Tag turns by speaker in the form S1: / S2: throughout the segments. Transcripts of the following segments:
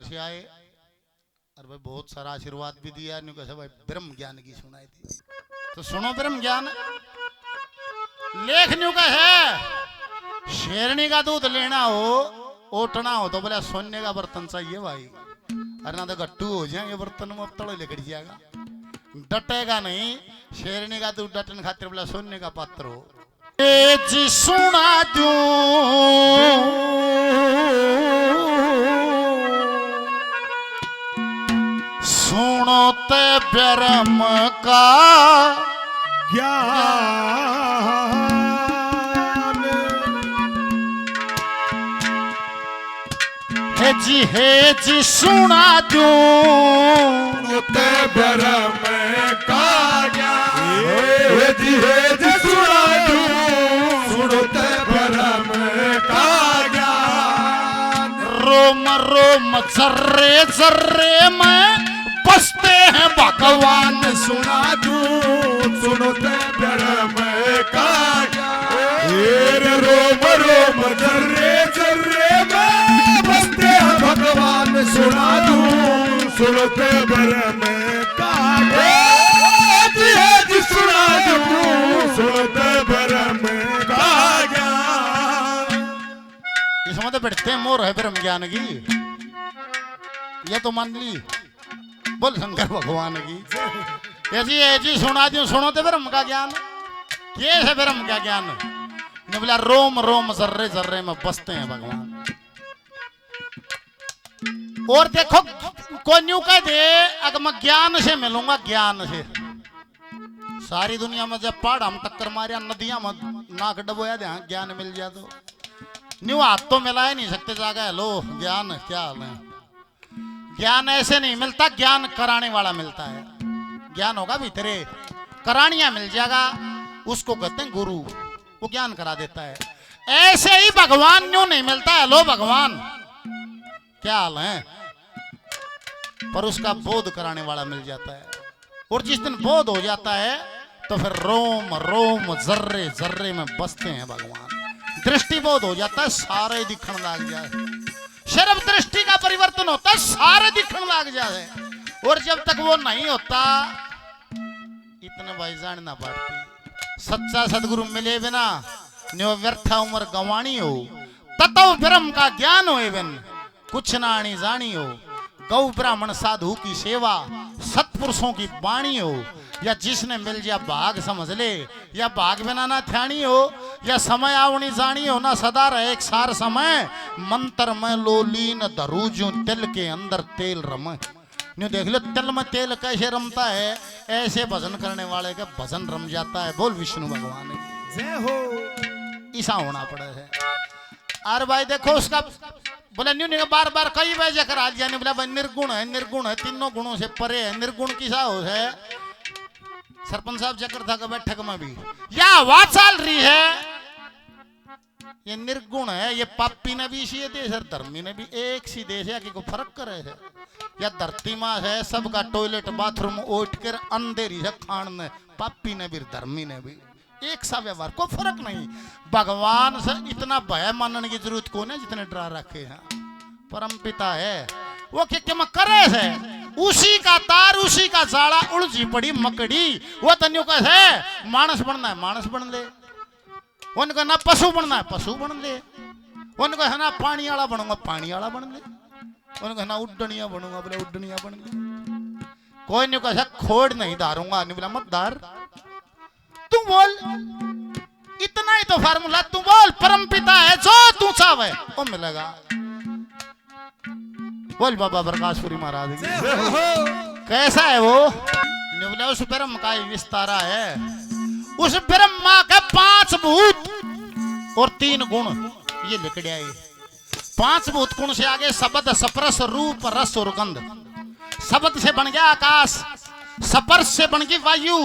S1: पीछे आए और भाई बहुत सारा आशीर्वाद भी दिया। नहीं कैसे भाई ब्रह्म ज्ञान की सुनाई थी, तो सुनो ब्रह्म ज्ञान। लेखन्यू का है शेरनी का दूध लेना हो ओटना हो तो बोला सोने का बर्तन चाहिए भाई, अरे ना तो गट्टू हो जाएंगे बर्तन में, अब तड़ो लेकर जाएगा, डटेगा नहीं। शेरनी का दूध डटन खातिर बोला सोने का पात्र हो। जी सुना दूं सुनो ते ब्रह्म का
S2: ज्ञान
S1: है जी सुना दूं
S2: ते ब्रह्म का ज्ञान है जी सुना दूं सुनो ते ब्रह्म का ज्ञान।
S1: रोम रोम जर्रे जर्रे में बसते हैं भगवान
S2: सुना दूं सुनो ते ब्रह्म का ज्ञान। रोम रोम जर्रे जर्रे में बसते हैं भगवान सुना दूं सुनो ते ब्रह्म का ज्ञान। जी सुना दूं सुनो ते ब्रह्म का ज्ञान।
S1: इसमें तो बैठते हैं मोर है ब्रह्म ज्ञान की, ये तो मान ली। बोल शंकर भगवान की ऐसी सुना दूं सुनो तो ब्रह्म का ज्ञान। ये है ब्रह्म का ज्ञान। ने बोला रोम रोम जर्रे जर्रे में बसते हैं भगवान। और देखो कोई न्यू कह दे अगर मैं ज्ञान से मिलूंगा, ज्ञान से सारी दुनिया में जब पहाड़ हम टक्कर मारिया नदियां में नाक डबोया दे ज्ञान मिल जाए तो न्यू हाथ तो मिला ही नहीं सकते जागा। हेलो ज्ञान क्या हाल है? ज्ञान ऐसे नहीं मिलता, ज्ञान कराने वाला मिलता है। ज्ञान होगा भीतरे करानिया मिल जाएगा, उसको कहते हैं गुरु, वो ज्ञान करा देता है। ऐसे ही भगवान न्यू नहीं मिलता है। लो भगवान क्या हाल है? पर उसका बोध कराने वाला मिल जाता है। और जिस दिन बोध हो जाता है तो फिर रोम रोम जर्रे जर्रे में बसते हैं भगवान। दृष्टि बोध हो जाता है, सारे दिखने लग जाए। शर्म दृष्टि का परिवर्तन होता है, सारे दिखने लग जाए। और जब तक वो नहीं होता इतने भाई जानना पड़ती। सच्चा सदगुरु मिले बिना न्यो व्यर्था उम्र गवाणी हो। ततो ब्रह्म का ज्ञान हो एवं कुछ ना आनी जानी हो। गौ ब्राह्मण साधु की सेवा सत्पुरुषों की वाणी हो। या जिसने मिल जा भाग समझ ले, या भाग बिना ना ध्यानी हो, या समय आवनी जानी हो ना सदा रहे एक सार समय। मंत्र में लोलीन धरूजू तिल के अंदर तेल रम। न्यू देख लो तिल में तेल कैसे रमता है, ऐसे भजन करने वाले का भजन रम जाता है। बोल विष्णु भगवान
S2: जय हो।
S1: ऐसा होना पड़ा है। अरे भाई देखो उसका बोला न्यू ने बार बार कई बार जकर आज जाने बोला भाई निर्गुण है, निर्गुण है, तीनों गुणों से परे है। निर्गुण किसा हो है? सरपंच साहब जकर था बैठक में भी या आवाज चल रही है, ये निर्गुण है। ये पापी ने भी इसी देश है, धर्मी ने भी एक सी देश है कि को फर्क करे है। या धरती माँ है, सबका टॉयलेट बाथरूम उठ कर अंधेरी है खान ने, पापी ने भी धर्मी ने भी एक सा व्यवहार, कोई फर्क नहीं। भगवान से इतना भय मानने की जरूरत कौन है जितने डरा रखे हैं। परम पिता है वो क्या मैं करे है, उसी का तार उसी का जाड़ा उलझी पड़ी मकड़ी। वो तन्यू का है मानस बनना है मानस बन ले, उनको ना पशु बनना है पशु बन ले, उनको है ना पानी वाला बनूंगा पानी वाला बन ले, उनको है ना उड्डनिया बनूंगा बोले उड्डनिया बन ले। कोई नहीं कहा खोड़ नहीं धारूंगा, नहीं बोला मत धार, तू बोल इतना ही तो फार्मूला। तू बोल परम पिता है जो तू चाहे वो मिलेगा। बोल बाबा प्रकाशपुरी महाराज कैसा है वो? बोला उस ब्रह्म का विस्तारा है। उस ब्रह्मा के 5 भूत और 3 गुण ये लिख दिया है। 5 भूत गुण से आगे शब्द स्पर्श रूप रस और गंध। शब्द से बन गया आकाश, स्पर्श से बन गई वायु,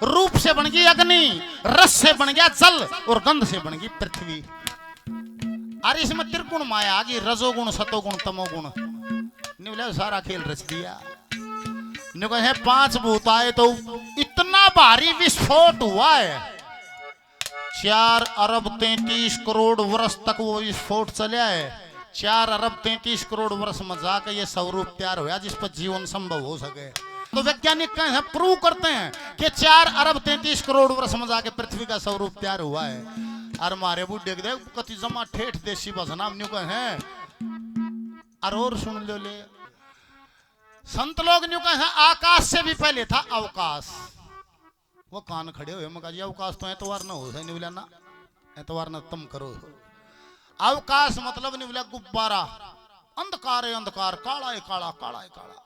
S1: रूप से बन गई अग्नि, रस से बन गया जल और गंध से बन गई पृथ्वी। अरे इसमें त्रिगुण माया आ गई, रजोगुण सतोगुण तमोगुण। बोले सारा खेल रच दिया। कहे 5 भूत आए तो इतना भारी विस्फोट हुआ है, 4 अरब 33 करोड़ वर्ष तक वो विस्फोट चला है। 4 अरब 33 करोड़ वर्ष में जाकर ये स्वरूप तैयार हुआ जिस पर जीवन संभव हो सके। तो वैज्ञानिक कहें प्रूव करते हैं कि 4 अरब 33 करोड़ वर्ष में जाके पृथ्वी का स्वरूप तैयार हुआ है। और मारे बुढ़े देख कति जमा ठेठ देसी बसना न्यू कहे और सुन लो ले संत लोग न्यू कहे आकाश से भी पहले था अवकाश। वो कान खड़े हुए मका जी अवकाश तो एतवार ना हो नहीं बोला ना एतवार ना तुम करो। अवकाश मतलब नहीं बोला गुब्बारा अंधकार है अंधकार काला है काला काला है काला।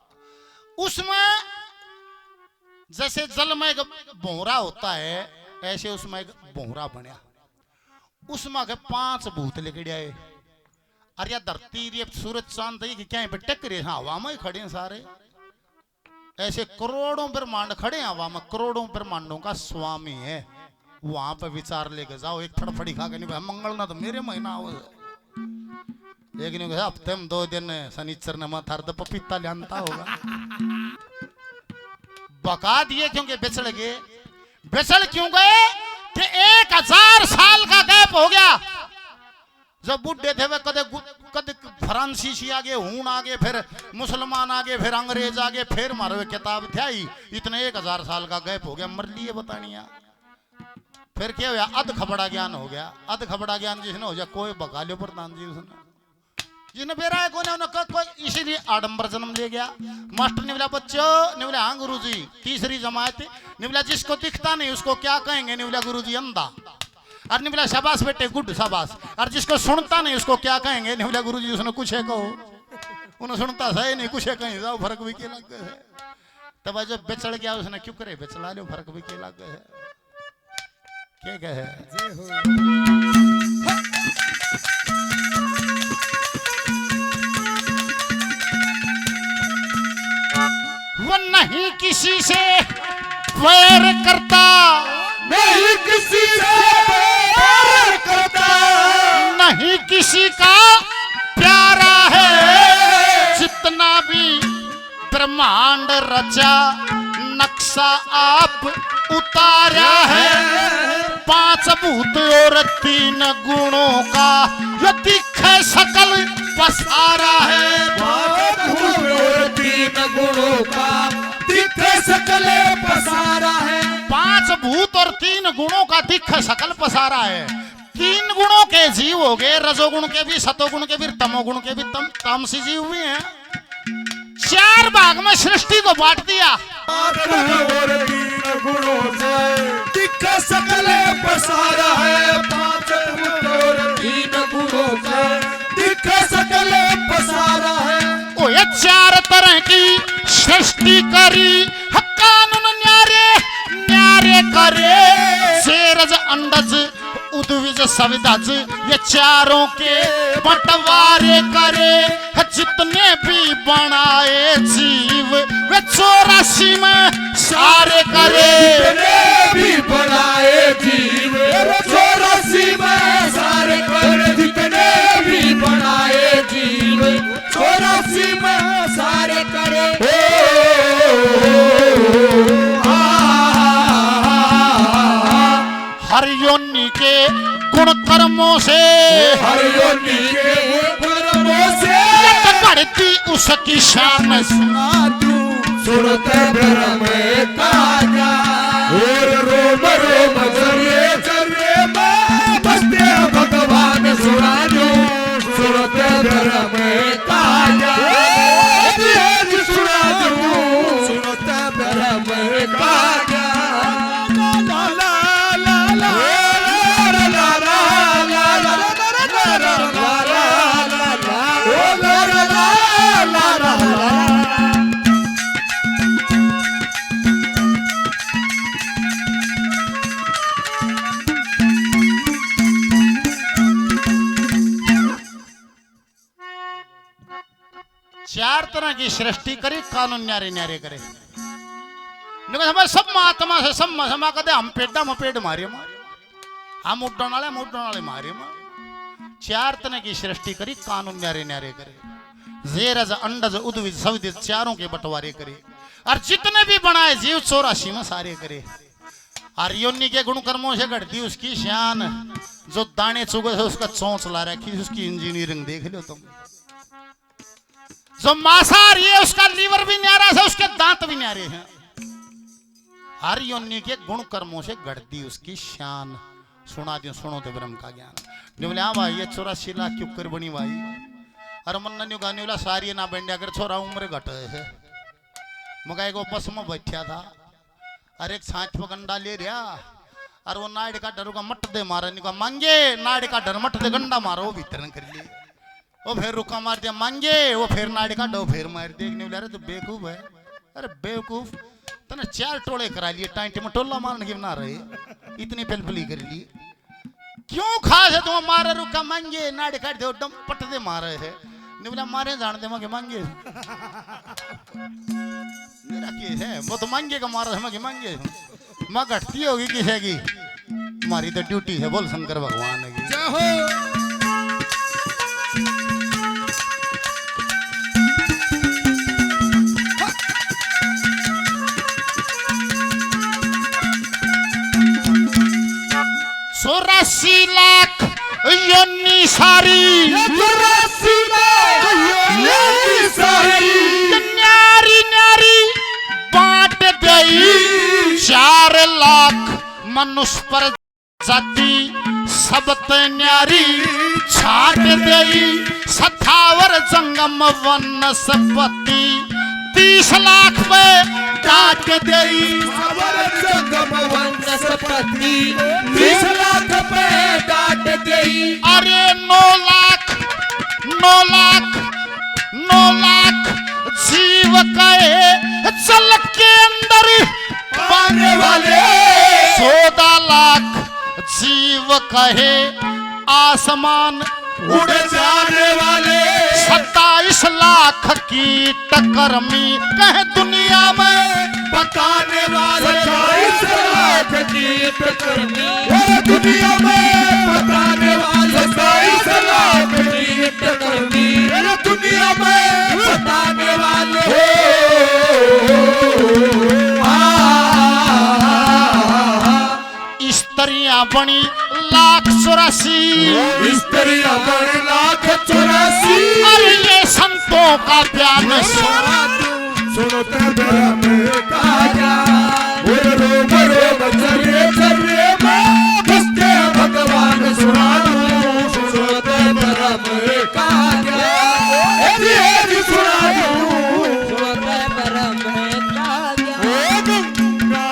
S1: उसमें जैसे जल में एक भोंरा होता है ऐसे उसमें एक भोंरा बनया। उसमें के 5 भूत लेके आए। अरे या धरती ये सूरज चांद कि क्या पे टकरे हवा में खड़े हैं सारे। ऐसे करोड़ों ब्रह्मांड खड़े हैं हवा में करोड़ों ब्रह्मांडों का स्वामी है। वहां पे विचार लेके जाओ एक फड़फड़ी खा के नहीं भाई मंगल ना तो मेरे महीना हो एक नहीं हफ्ते में 2 दिन शनिचर ने मत हर पपीता लियांता होगा। बका दिए क्योंकि बिछड़ गए। बिछड़ क्यों गए कि 1000 साल का गैप हो गया। जब बुढ़े थे वे कदे कदे फ्रांसीसी आगे हूण आगे फिर मुसलमान आगे फिर अंग्रेज आगे फिर मारे किताब थे आई इतने 1000 साल का गैप हो गया मर लिए बतानिया। फिर क्या हुआ अध खबड़ा ज्ञान हो गया। अध खबड़ा ज्ञान जिसने हो जाए कोई बगा लियो प्रधान जी उसने जिसने बेरा है कोई इसीलिए आडंबर जन्म ले गया। मास्टर ने बोला बच्चों ने बोला हाँ गुरु जी तीसरी जमात ने बोला जिसको दिखता नहीं उसको क्या कहेंगे ने बोला गुरु जी अंधा। और ने बोला शाबाश बेटे गुड शाबाश। और जिसको सुनता नहीं उसको क्या कहेंगे ने बोला गुरु जी उसने कुछ है कहो उन्हें सुनता सही नहीं कुछ है कहीं जाओ फर्क भी के लग है। तब जब बेचड़ गया उसने क्यों करे बेचला लो फर्क भी के लग है क्या कहे। वो नहीं किसी से वैर करता
S2: नहीं किसी से प्यार करता
S1: नहीं किसी का प्यारा है। जितना भी ब्रह्मांड रचा नक्शा आप उतारा है। 5 भूत और 3 गुणों का जो दिखे सकल पसारा है।
S2: 5 भूत और 3 गुणों का दिखे सकल पसारा है।
S1: 5 भूत और 3 गुणों का दिखे सकल पसारा है। 3 गुणों के जीव हो गए रजोगुण के भी सतोगुण के भी तमोगुण के भी तामसी जीव भी हैं। 4 भाग में सृष्टि को बांट दिया।
S2: 5 और 3 गुणों से दिखे सकल पसारा है। 5 भूत और 3 गुणों से दिखे सकल पसारा है।
S1: ओ ये 4 तरह की सृष्टि करी कानून न्यारे न्यारे करे। सेरज अंडज उद्विज सविदज ये 4 के बंटवारे करे। जितने भी बनाए जीव वे 84 में सारे करे।
S2: जितने भी बनाए जीव 84 में सारे करे। जितने भी बनाए जीव 84 में सारे करे।
S1: हर योनि के गुण कर्मों से
S2: हर योनि के गुण कर्मों से
S1: बढ़ती उसकी शान
S2: सुना तू सुनते ब्रह्म काजा और रोम रोम जर्रे जर्रे में बसते भगवान सुना दो सुनते ब्रह्म काजा सुना दो सुनते ब्रह्म काजा।
S1: चार तरह की सृष्टि करी कानून न्यारे न्यारे करे। हमारे सब महात्मा से सब समा कहते हम पेड़ा में पेड़ मारे हम उड्डण वाले मारे। 4 तरह की सृष्टि करी कानून न्यारे न्यारे करे। जेरज अंडज उद्विज सविदिज 4 के बंटवारे करे। और जितने भी बनाए जीव 84 में सारे करे। और योनि के गुण कर्मों से घटती उसकी शान, जो दाने चुगे से उसका चोंच ला रखी, उसकी इंजीनियरिंग देख लो तुम। जो मांसाहारी है उसका लीवर भी न्यारा है, उसके दांत भी न्यारे हैं। हर योनि के गुण कर्मों से घटती उसकी शान। सुना दियो, सुनो तो ब्रह्म का ज्ञान। बोले हाँ भाई ये 84 लाख क्यों कर बनी भाई। अरे मन न्यू गाने वाला सारी ना बेंडिया कर छोरा उम्र घट है। मगा एक बस में बैठा था, अरे एक छाछ पकंडा ले रहा, और वो नाड़ का डर का मट दे मारा, नहीं मांगे नाड़ का डर मट दे गंडा मारो, वो भीतर कर लिए। वो फिर रुका मार दिया मांगे, वो फिर नाड़ का डो फिर मार दिया। बोले अरे तो बेवकूफ है, अरे बेवकूफ तने 4 टोले करा लिए, टाइट में टोला मारने की बना रहे, इतनी पिलपली कर ली क्यों खास है तुम मारे रुका मांगे नाड़ काट दे डम पट दे मारे है। नहीं बोला मारे जान दे मगे मांगे मेरा केस है, वो तो मांगे का मारा है मगे मांगे माँ घटती होगी किसे की, हमारी तो ड्यूटी है बोल शंकर भगवान की
S2: जय हो।
S1: चौरासी लाख योनि सारी,
S2: 84 लाख योनि सारी,
S1: न्यारी न्यारी बांट गई। 4 लाख मनुष्य पर जाति सबत न्यारी छाट गई। 57 जंगम वनस्पति 30 लाख पे काट गई।
S2: जंगम वनस्पति 30 लाख पे काट गई।
S1: अरे 9 लाख 9 लाख 9 लाख जीव कहे जल के अंदर
S2: पाने वाले।
S1: 14 लाख जीव कहे आसमान
S2: उड़ जाने वाले।
S1: 27 लाख कीट कर्मी कहे दुनिया में
S2: बताने वाले। 27 लाख कीट कर्मी ये दुनिया में बताने वाले। 27 लाख कीट कर्मी ये दुनिया में बताने वाले।
S1: स्त्रियां बनी 1,84,000,
S2: स्त्रियां बनी 1,84,000।
S1: अरे ये संतों का बयान
S2: सुनो तेरा में काया रोम रोम चले चले बसते भगवान सुना दूं। सुनो तेरा में काया ये सुना दूं। सुनो तेरा में काया ओ गंगा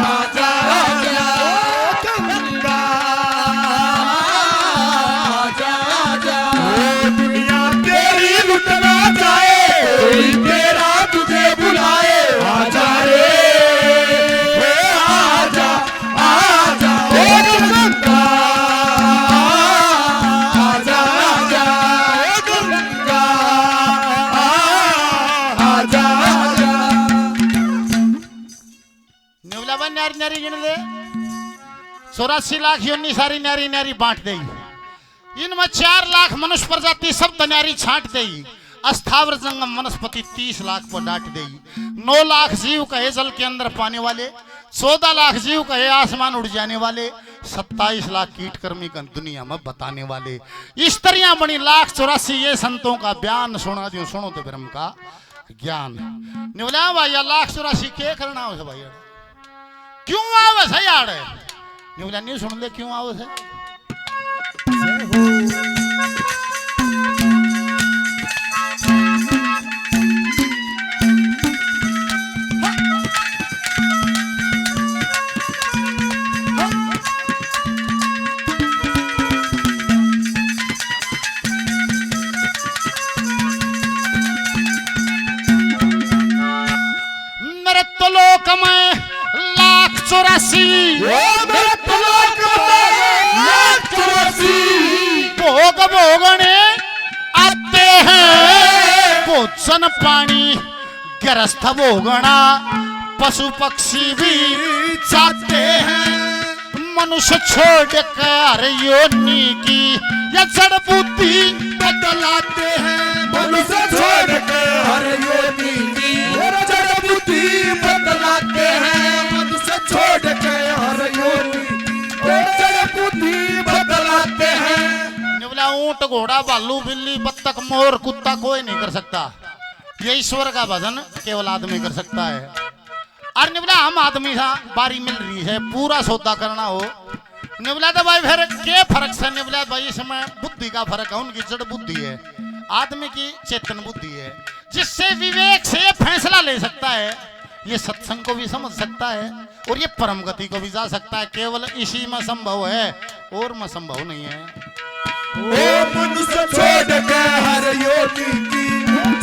S2: आजा आजा गंगा आजा आजा। दुनिया तेरी लुटना चाहे कोई तेरा तुझे बुलाए। आजा रे आजा आजा ओ गंगा आजा आजा ओ गंगा आजा आजा।
S1: निवला बन न्यारी न्यारी गिन ले 84 लाख योनि सारी न्यारी न्यारी बांट देगी। इनमें 4 लाख मनुष्य प्रजाति सब तन्यारी छांट देगी। अस्थावर जंगम वनस्पति 30 लाख पर डांट देगी। 9 लाख जीव कहे जल के अंदर पाने वाले, 14 लाख जीव कहे आसमान उड़ जाने वाले, 27 लाख कीट कर्मी का दुनिया में बताने वाले। स्त्रियां बनी 1,84,000, ये संतों का बयान सुना दियो, सुनो तो ब्रह्म का ज्ञान। निवला भाई 1,84,000 के करना हो भाई क्यों आवे है यार। निवला नहीं सुन ले क्यों आवे है। मेरे तो लोक में 1,84,000 भोग भोगने आते हैं। भोजन पानी गृहस्थ भोगना पशु पक्षी भी जाते हैं। मनुष्य छोड़ कर योनि की या जड़ बुद्धि बदलाते हैं।
S2: मनुष्य छोड़ के हर योनि की जड़ बुद्धि बदलाते हैं।
S1: घोड़ा भालू बिल्ली बत्तख मोर कुत्ता कोई नहीं कर सकता। ये ईश्वर का भजन केवल आदमी कर सकता है। और निबला हम आदमी सा बारी मिल रही है पूरा सौदा करना हो निबला तो भाई फिर क्या फर्क है निबला भाई इसमें बुद्धि का फर्क है। उनकी जड़ बुद्धि है, आदमी की चेतन बुद्धि है, जिससे विवेक से ये फैसला ले सकता है, ये सत्संग को भी समझ सकता है और ये परम गति को भी जा सकता है। केवल इसी में संभव है और में संभव नहीं है।
S2: ओ मनुष्य छोड़ के हर योनि की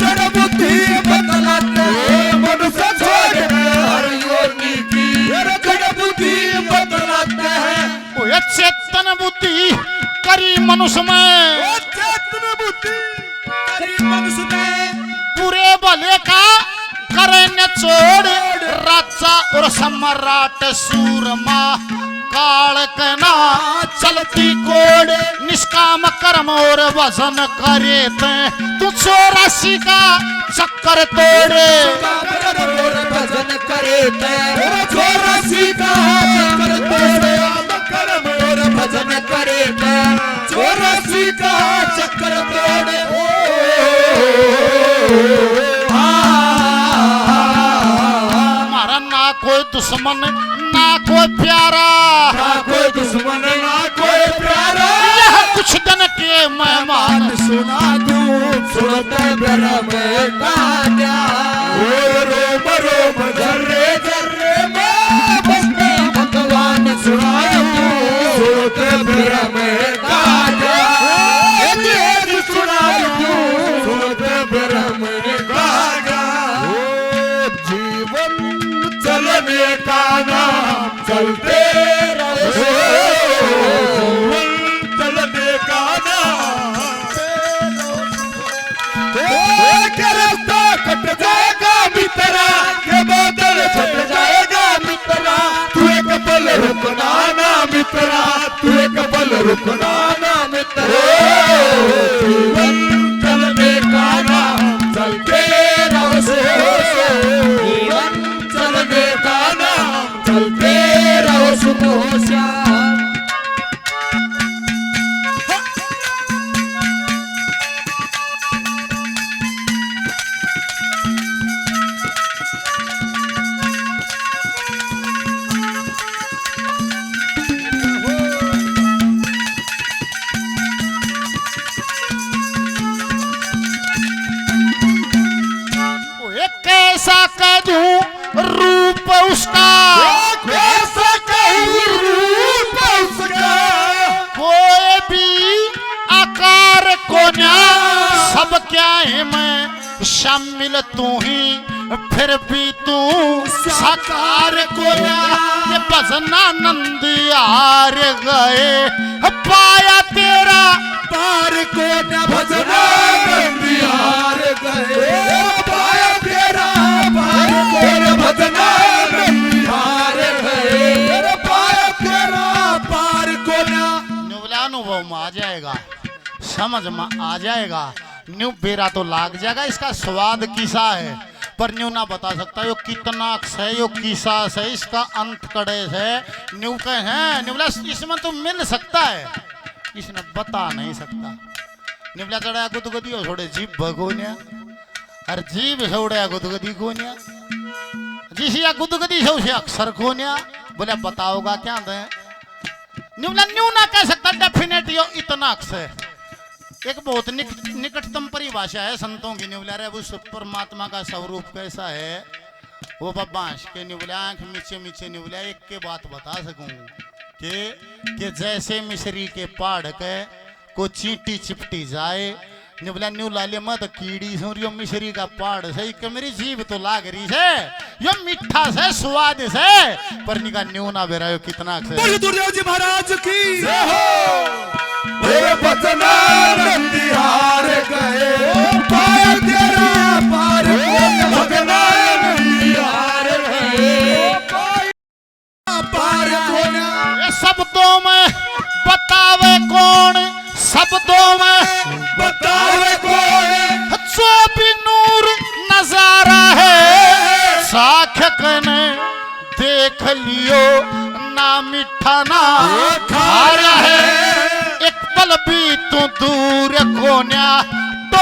S2: जड़ बुद्धि बदलाते, मनुष्य छोड़ के हर योनि की जड़ बुद्धि बदलाते हैं।
S1: वो ये चेतन बुद्धि करी मनुष्य में,
S2: ओ चेतन बुद्धि करी मनुष्य में,
S1: बुरे भले का करे न छोड़, राजा और सम्राट सूरमा काल कना चलती कोड, निष्काम कर्म और वजन करे ते, तू 84 का चक्कर तोड़े।
S2: और भजन करे ते 84 का चक्कर तोड़े, कर्म और भजन करे ते 84 का चक्कर तोड़े।
S1: हमारा ना कोई दुश्मन ना कोई प्यारा,
S2: ना कोई दुश्मन ना कोई प्यारा,
S1: यह कुछ दिन के मेहमान
S2: सुना दूं सुनते ब्रह्म गाया। रोम रोम जर्रे जर्रे में बसते भगवान सुनाया दूं सुनते ब्रह्म गाया। एक सुनाया दूं सुनते ब्रह्म गाया। जीवन चलने का नाम चलते रहो, चलने का नाम के रास्ता कट जाएगा मित्रा, के बादल छट जाएगा मित्रा, तू एक पल रुकना ना मित्रा, तू एक पल रुकना ना मित्रा। जीवन चलने का नाम चलते रहो, जीवन चलने का नाम चलते रहो सुबह श्याम।
S1: कैसा कह दूं रूप उसका,
S2: कैसा कहूं रूप उसका,
S1: कोई भी आकार को ना सब क्या है मैं शामिल तू ही, फिर भी तू साकार को ना। ये भजनानंद यार गए पाया तेरा
S2: पार को न भजनानंद यार गए, पाया तेरा पार को न भजनानंद यार गए, पाया तेरा पार को न।
S1: अनुभव में आ जाएगा, समझ में आ जाएगा, न्यू बेरा तो लाग जाएगा इसका स्वाद किसा है, पर न्यू ना बता सकता यो कितना है यो किसा है, इसका अंत कड़े है न्यू के हैं निवला इसमें तो मिल सकता है, इसने बता नहीं सकता। निवला चढ़ा गुदगुदी हो छोड़े जीभ भगोनिया, और जीभ छोड़े गुदगुदी कोनिया, जिसिया गुदगुदी से उसे अक्सर कोनिया, बोले बताओगा क्या दे निवला न्यू ना कह सकता, डेफिनेट यो इतना अक्सर एक बहुत निकटतम परिभाषा है संतों की। निवला रे उस परमात्मा का स्वरूप कैसा है, वो बांस के निवला आंख मीचे मीचे निवला एक के बात बता सकूं कि जैसे मिश्री के पहाड़ के को चींटी चिपटी जाए, निवला न्यू लाले मत कीड़ी सूर्यो मिश्री का पहाड़ से कि मेरी जीभ तो लाग रही है, यो मीठा से स्वाद से, पर निका न्यू ना बेरा यो कितना से।
S2: बोल दुर्योधन जी महाराज की जय हो। मेरे भजनानंद यार गए, पाया तेरा पार को न भजनानंद यार गए, पार को न।
S1: ये शब्दों में बतावे कौन, शब्दों में
S2: बतावे कौन,
S1: जो भी नूर नजारा है, साखक ने देख लियो ना मीठा ना खारा है, एक पल पल भी तू दूर कोन्या तो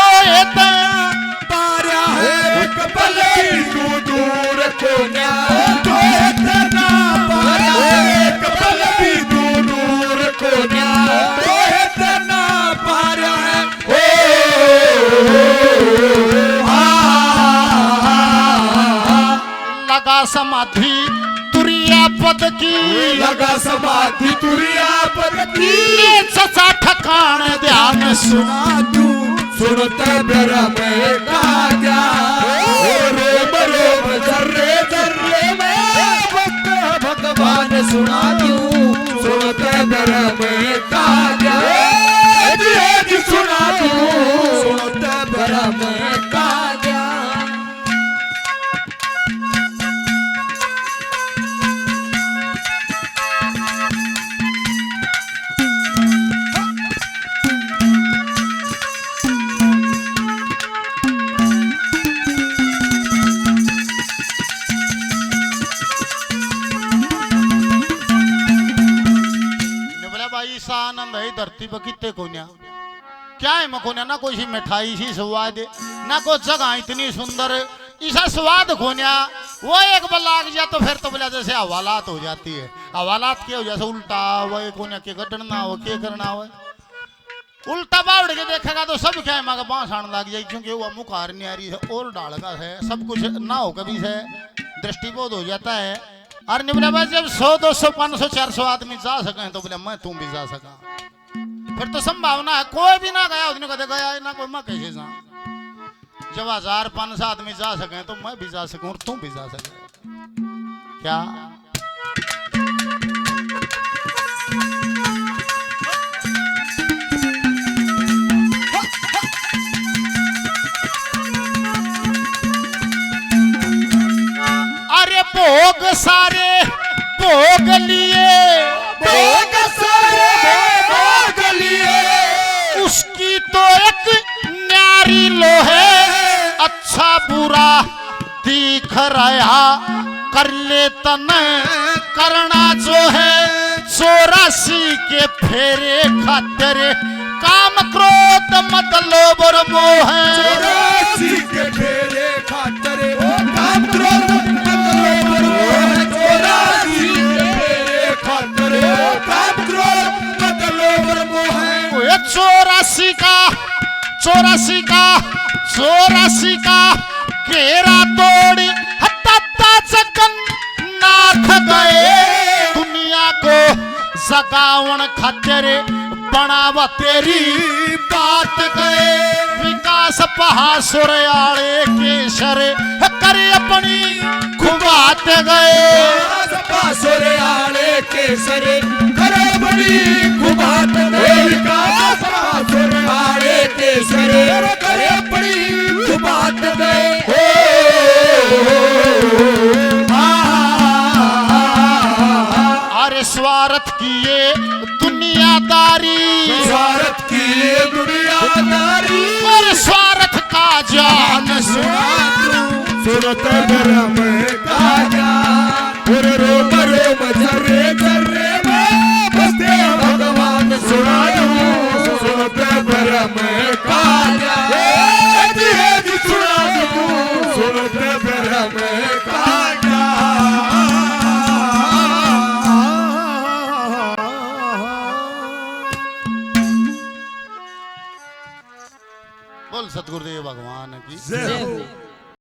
S2: पारा है एक पल भी तू दूर कोन्या तो इतना पारा है एक पल भी तू दूर कोन्या तो इतना पारा है
S1: लगा समाधि तुरिया पद की
S2: लगा समाधि तुरिया पद की
S1: सचा ठकान ध्यान सुना
S2: तू सुनते मेरा में काजा रोम रोम जर्रे जर्रे में भगवान सुना तू सुनते मेरा में काजा जी सुना तू सुनते मेरा में काजा
S1: सा आनंद है धरती पर कितने कोन्या क्या है मकोन्या ना कोई सी मिठाई सी स्वाद ना कोई जगह इतनी सुंदर ऐसा स्वाद खोन्या वो एक बार लाग जाए तो फिर तो बोला जैसे हवालात हो जाती है हवालात क्या हो जैसे उल्टा वो कोन्या के गढ़ना हो के करना हो उल्टा बावड़ के देखेगा तो सब क्या है माँ का बांस आने लग जाए क्योंकि वो मुखार न्यारी है और डाल का है सब कुछ ना हो कभी से दृष्टिबोध हो जाता है। और बोला भाई जब 100 200 500 400 आदमी जा सके तो बोले मैं तुम भी जा सका फिर तो संभावना है कोई भी ना गया उसने कदे गया ना कोई मैं कैसे जा जब 1000-500 आदमी जा सके तो मैं भी जा सकूं और तुम भी जा सके क्या अरे भोग सारे भोग लिए
S2: भोग सारे भोग लिए
S1: उसकी तो एक न्यारी लो है अच्छा बुरा दिख रहा कर ले तन करना जो है 84 के फेरे खातिर काम क्रोध मत लोभ और मोह
S2: 84 के फेरे खातिर काम क्रोध मत लोभ और मोह 84 के फेरे खातिर काम क्रोध मत लोभ और मोह
S1: 84 का घेरा तोड़ी हत्ता चकन नाथ गए दुनिया को जगावन खातिर बनावा तेरी बात गए विकास पहासुर आले केसर करे अपनी खुबात गए
S2: पहासुर आले केसर करे अपनी खुबात गए विकास पहासुर आले केसर करे अपनी खुबात गए
S1: अरे स्वार्थ किए दुनियादारी
S2: स्वार्थ की दुनियादारी
S1: और स्वार्थ का जान
S2: सुनते मेरा मैं काजा और रोम रोम जर्रे जर्रे में बसते भगवान सुना सुनते मेरा मैं काजा जी सुना सुनते मेरा मैं काजा
S1: बोल सतगुरुदेव भगवान की
S2: जय हो।